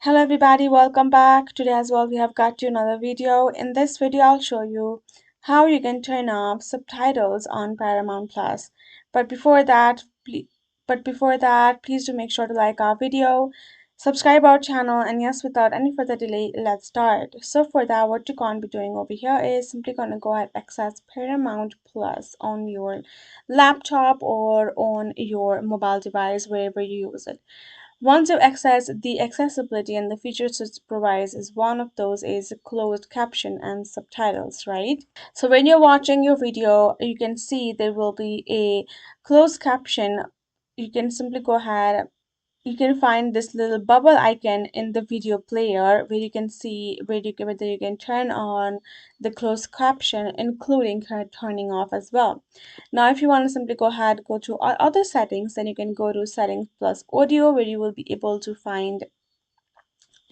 Hello everybody, welcome back. Today as well we have got you another video. In this video I'll show you how you can turn off subtitles on Paramount Plus. But before that, please do make sure to like our video, subscribe our channel, and yes, without any further delay, let's start. So for that, what you're going to be doing over here is simply going to go ahead and access Paramount Plus on your laptop or on your mobile device, wherever you use it. Once you access the accessibility and the features it provides, is one of those is closed caption and subtitles, right? So when you're watching your video, you can see there will be a closed caption. You can simply go ahead, you can find this little bubble icon in the video player where you can see whether you can turn on the closed caption, including turning off as well. Now if you want to simply go ahead, go to other settings, then you can go to settings plus audio, where you will be able to find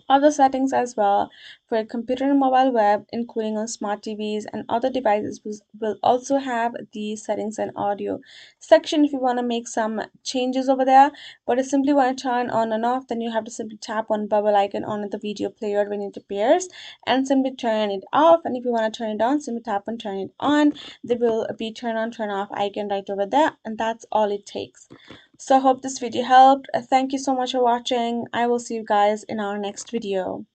other settings as well for a computer and mobile web, including on smart TVs and other devices. Will also have the settings and audio section if you want to make some changes over there. But if you simply want to turn on and off, then you have to simply tap on bubble icon on the video player when it appears and simply turn it off. And if you want to turn it on, simply tap on turn it on. There will be turn on turn off icon right over there, and that's all it takes. So I hope this video helped. Thank you so much for watching. I will see you guys in our next video.